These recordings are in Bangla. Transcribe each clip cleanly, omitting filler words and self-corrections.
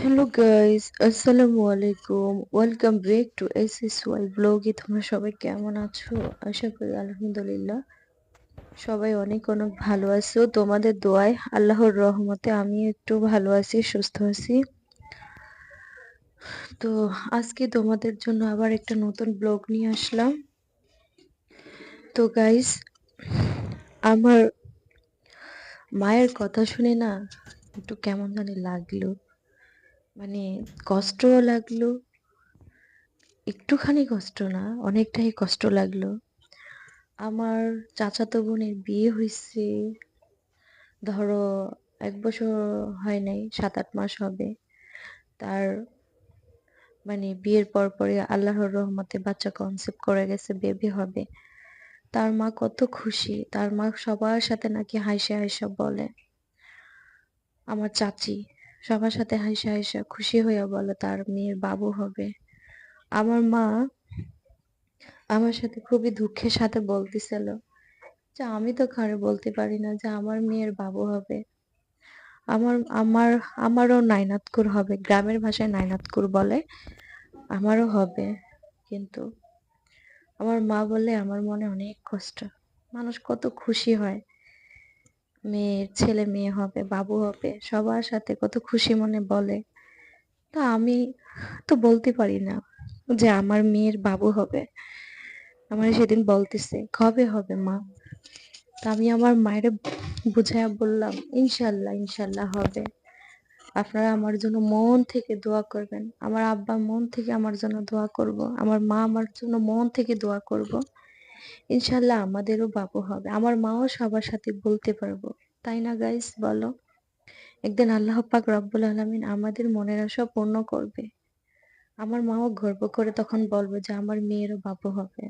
হ্যালো গাইস, আসসালামু আলাইকুম। ওয়েলকাম ব্যাক টু এসএসওয়াই ব্লগে। তোমরা সবাই কেমন আছো? আশা করি আলহামদুলিল্লাহ সবাই অনেক অনেক ভালো আছো। তোমাদের দোয়ায় আল্লাহর রহমতে আমি একটু ভালো আছি, সুস্থ আছি। তো আজকে তোমাদের জন্য আবার একটা নতুন ব্লগ নিয়ে আসলাম। তো গাইস, আমার মায়ের কথা শুনে না একটু কেমন জানি লাগলো, মানে কষ্টও লাগলো, একটুখানি কষ্ট না, অনেকটাই কষ্ট লাগলো। আমার চাচাতো বোনের বিয়ে হইছে, ধরো ১ বছর হয় নাই, ৭-৮ মাস হবে। তার মানে বিয়ের পরপরই আল্লাহর রহমতে বাচ্চা কনসেপ্ট করে গেছে, বেবি হবে। তার মা কত খুশি। তার মা সবার সাথে নাকি হাইসা হাইসা বলে, আমার চাচি সবার সাথে হাইসা হাইসা খুশি হইয়া বলে তার মেয়ের বাবু হবে। আমার মা আমার সাথে খুবই দুঃখের সাথে বলতেছিল যে আমি তো কারো বলতে পারি না যে আমার মেয়ের বাবু হবে। আমার আমার আমারও নাইনাতকুর হবে, গ্রামের ভাষায় নাইনাতকুর বলে। আমারও হবে, কিন্তু আমার মা বলে আমার মনে অনেক কষ্ট। মানুষ কত খুশি হয়, মেয়ের ছেলে মেয়ে হবে, বাবু হবে, সবার সাথে কত খুশি মনে বলে। তা আমি তো বলতে পারি না যে আমার মেয়ের বাবু হবে। আমার সেদিন বলতেছে কবে হবে মা। তা আমি আমার মায়ের বুঝাইয়া বললাম, ইনশাল্লাহ ইনশাল্লাহ হবে। আপনারা আমার জন্য মন থেকে দোয়া করবেন। আমার আব্বা মন থেকে আমার জন্য দোয়া করব। আমার মা আমার জন্য মন থেকে দোয়া করব। ইনশাল্লাহ আমাদেরও বাবু হবে। আমার মাও সবার সাথে বলতে পারবো। তাই না গাইস, বলো? একদিন আল্লাহ পাক রব্বুল আলামিন আমাদের মনের আশা পূর্ণ করবে। আমার মাও গর্ব করে তখন বলবে যে আমার মেয়েরও বাবু হবে।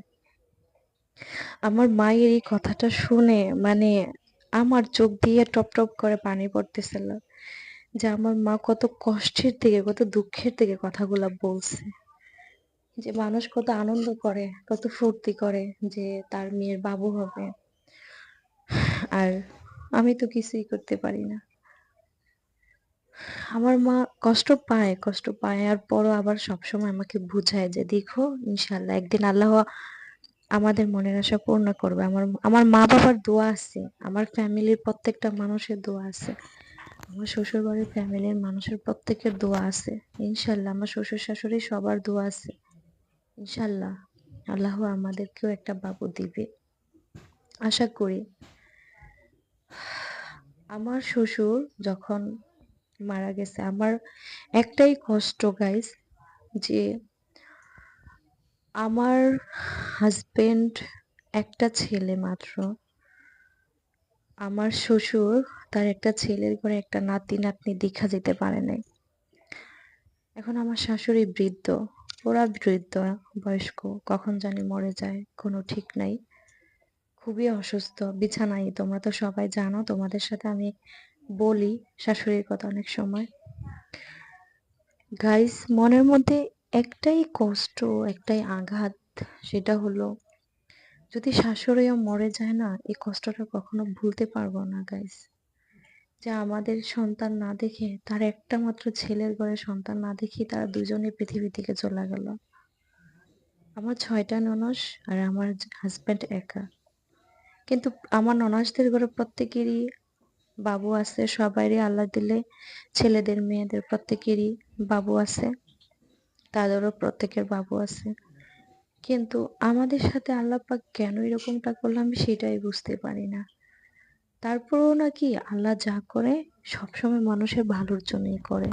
আমার মায়ের এই কথাটা শুনে মানে আমার চোখ দিয়ে টপ টপ করে পানি পড়তেছিল, যে আমার মা কত কষ্টের থেকে, কত দুঃখের থেকে কথাগুলা বলছে। যে মানুষ কত আনন্দ করে, কত ফুর্তি করে যে তার মেয়ের বাবু হবে, আর আমি তো কিছুই করতে পারি না। আমার মা কষ্ট পায় আর পরও আবার সবসময় আমাকে বুঝায় যে দেখো, ইনশাল্লাহ একদিন আল্লাহ আমাদের মনের আশা পূর্ণ করবে। আমার আমার মা বাবার দোয়া আছে, আমার ফ্যামিলির প্রত্যেকটা মানুষের দোয়া আছে, আমার শ্বশুর বাড়ির ফ্যামিলির মানুষের প্রত্যেকের দোয়া আছে। ইনশাল্লাহ আমার শ্বশুর শাশুড়ি সবার দোয়া আছে। ইনশাল্লাহ আল্লাহ আমাদেরকেও একটা বাবু দিবে, আশা করি। আমার শ্বশুর যখন মারা গেছে, আমার একটাই কষ্ট গাইস, যে আমার হাজবেন্ড একটা ছেলে মাত্র। আমার শ্বশুর তার একটা ছেলের ঘরে একটা নাতি নাতনি দেখা যেতে পারে নাই। এখন আমার শাশুড়ি বৃদ্ধ, ওরা বৃদ্ধ, বয়স্ক, কখন জানি মরে যায় কোনো ঠিক নাই। খুবই অসুস্থ, বিছানায়। তোমরা তো সবাই জানো, তোমাদের সাথে আমি বলি শাশুড়ির কথা অনেক সময়। গাইস, মনের মধ্যে একটাই কষ্ট, একটাই আঘাত, সেটা হলো যদি শাশুড়িও মরে যায় না, এই কষ্টটা কখনো ভুলতে পারবো না গাইস। যে আমাদের সন্তান না দেখে, তার একটা মাত্র ছেলের ঘরে সন্তান না দেখে তারা দুজনে পৃথিবী থেকে চলে গেল। আমার 6টা ননস আর আমার হাজবেন্ড একা। কিন্তু আমার ননসদের ঘরে প্রত্যেকেরই বাবু আছে, সবারই আল্লাহ দিলে ছেলেদের মেয়েদের প্রত্যেকেরই বাবু আছে, তাদেরও প্রত্যেকের বাবু আছে। কিন্তু আমাদের সাথে আল্লাহ পাক কেন এরকমটা করলো আমি সেটাই বুঝতে পারি না। তারপরেও নাকি আল্লাহ যা করে সবসময় মানুষের ভালোর জন্যই করে।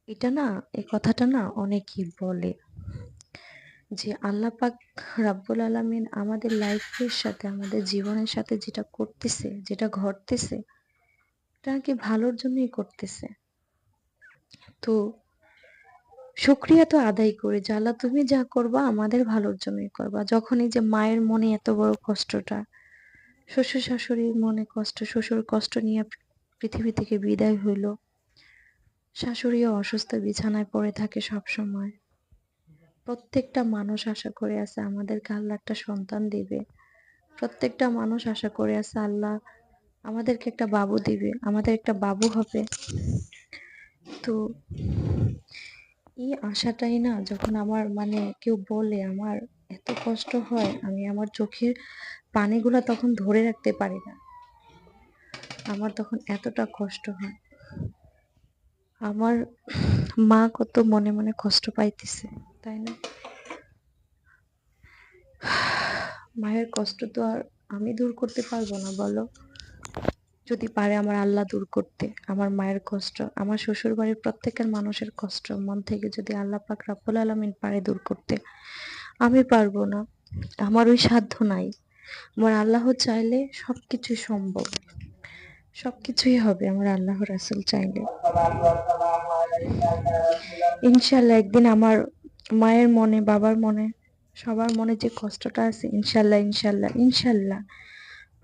এটা না, এই কথাটা না অনেকেই বলে যে আল্লাহ পাক রাব্বুল আলামিন আমাদের লাইফের সাথে, আমাদের জীবনের সাথে যেটা করতেছে, যেটা ঘটতেছে, এটা নাকি ভালোর জন্যই করতেছে। তো শুকরিয়া তো আদায় করি যে আল্লাহ তুমি যা করবা আমাদের ভালোর জন্যই করবা। যখন এই যে মায়ের মনে এত বড় কষ্টটা, শ্বশুর শাশুড়ির মনে কষ্ট, শ্বশুর কষ্ট নিয়ে পৃথিবী থেকে বিদায় হইল, শাশুড়িও অসুস্থ বিছানায় পড়ে থাকে সব সময়। প্রত্যেকটা মানুষ আশা করে আছে আমাদেরকে আল্লাহ একটা সন্তান দিবে। প্রত্যেকটা মানুষ আশা করে আছে আল্লাহ আমাদেরকে একটা বাবু দিবে, আমাদের একটা বাবু হবে। তো এই আশাটাই না, যখন আমার মানে কেউ বলে, আমার এত কষ্ট হয়, আমি আমার চোখের পানিগুলা তখন ধরে রাখতে পারি না। আমার তখন এতটা কষ্ট হয়। আমার মা কত মনে মনে কষ্ট পাইতেছে, তাই না? মায়ের কষ্ট তো আর আমি দূর করতে পারবো না, বলো? যদি পারে আমার আল্লাহ দূর করতে আমার মায়ের কষ্ট, আমার শ্বশুর বাড়ির প্রত্যেকের মানুষের কষ্ট মন থেকে যদি আল্লাহ পাক রাব্বুল আলামিন পারে দূর করতে, আমি পারবো না। আমার ওই সাধ্য নাই। আমার আল্লাহ চাইলে সবকিছুই সম্ভব, সবকিছুই হবে আমার আল্লাহ রাসূল চাইলে। ইনশাল্লাহ একদিন আমার মায়ের মনে, বাবার মনে, সবার মনে যে কষ্টটা আছে, ইনশাল্লাহ ইনশাল্লাহ ইনশাল্লাহ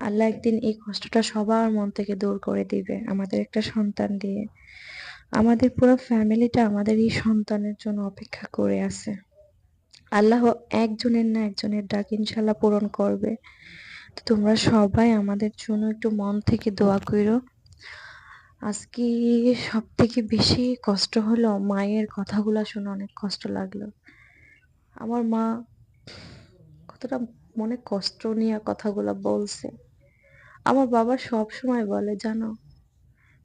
আল্লাহ একদিন এই কষ্টটা সবার মন থেকে দূর করে দিবে আমাদের একটা সন্তান দিয়ে। আমাদের পুরো ফ্যামিলিটা আমাদের এই সন্তানের জন্য অপেক্ষা করে আছে। আল্লাহ একজনের না একজনের ডাক ইনশাল্লাহ পূরণ করবে। তো তোমরা সবাই আমাদের জন্য একটু মন থেকে দোয়া কইরো। আজকে সব থেকে বেশি কষ্ট হলো মায়ের কথাগুলা শুনে, অনেক কষ্ট লাগলো। আমার মা কতটা মনে কষ্ট নিয়ে কথাগুলা বলছে। আমার বাবা সব সময় বলে, জানো,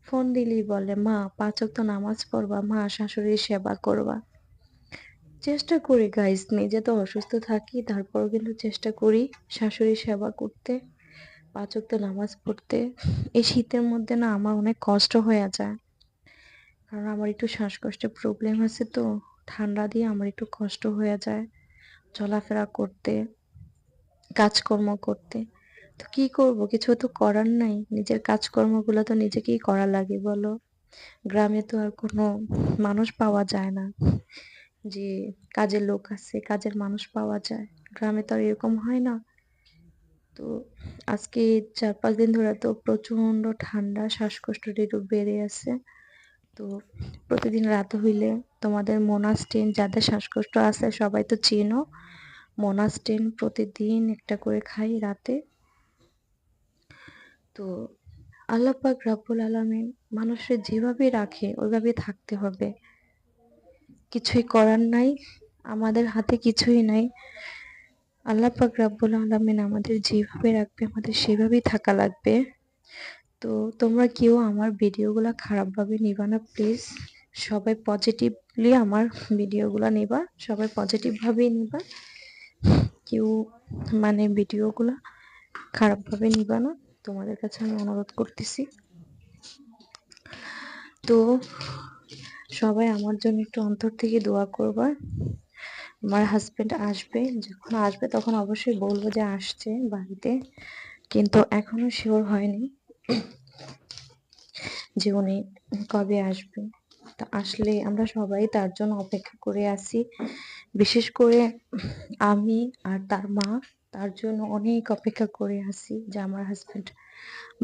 ফোন দিলেই বলে, মা 5 ওয়াক্ত নামাজ পড়বা, মা শাশুড়ির সেবা করবা। চেষ্টা করি গাইস, নিজে তো অসুস্থ থাকি, তারপরও কিন্তু চেষ্টা করি শাশুড়ির সেবা করতে, 5 ওয়াক্ত নামাজ পড়তে। এই শীতের মধ্যে না আমার অনেক কষ্ট হয়ে যায়, কারণ আমার একটু শ্বাসকষ্টের প্রবলেম আছে, তো ঠান্ডা দিয়ে আমার একটু কষ্ট হয়ে যায় চলাফেরা করতে, কাজকর্ম করতে। তো কি করব, কিছু তো করার নাই, নিজের কাজকর্মগুলো তো নিজেকেই করা লাগে, বলো? গ্রামে তো আর কোনো মানুষ পাওয়া যায় না যে কাজের লোক আছে, কাজের মানুষ পাওয়া যায়। গ্রামে তো আর এরকম হয় না। তো আজকে 4-5 দিন ধরে তো প্রচন্ড ঠান্ডা, শ্বাসকষ্টটা একটু বেড়ে আছে। তো প্রতিদিন রাত হইলে তোমাদের মোনাস্টিন, যাদের শ্বাসকষ্ট আছে সবাই তো চিনো, মোনাস্টিন প্রতিদিন একটা করে খাই রাতে। তো আল্লাহ পাক রাব্বুল আলামিন মানুষের যেভাবে রাখে ওইভাবে থাকতে হবে, কিছুই করার নাই, আমাদের হাতে কিছুই নাই। আল্লাহ পাক রাব্বুল আলামিন আমাদের যেভাবে রাখবে আমাদের সেভাবেই থাকা লাগবে। তো তোমরা কেউ আমার ভিডিওগুলা খারাপভাবে নিবা না প্লিজ। সবাই পজিটিভলি আমার ভিডিওগুলা নিবা, সবাই পজিটিভ ভাবেই নিবা। কেউ মানে ভিডিওগুলা খারাপভাবে নিবা না, তোমাদের কাছে আমি অনুরোধ করতেছি। তো সবাই আমার জন্য একটু অন্তর থেকে দোয়া করবা। আমার হাজবেন্ড আসবে, যখন আসবে তখন অবশ্যই বলবো যে আসছে বাড়িতে, কিন্তু এখনো শিওর হয়নি যে উনি কবে আসবে। তা আসলে আমরা সবাই তার জন্য অপেক্ষা করে আছি। বিশেষ করে আমি আর তার মা তার জন্য অনেক অপেক্ষা করে আছি যে আমার হাজবেন্ড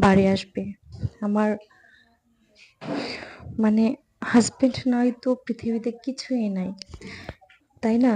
বাড়ি আসবে। আমার মানে হাজবেন্ড নয় তো পৃথিবীতে কিছুই নাই, তাই না?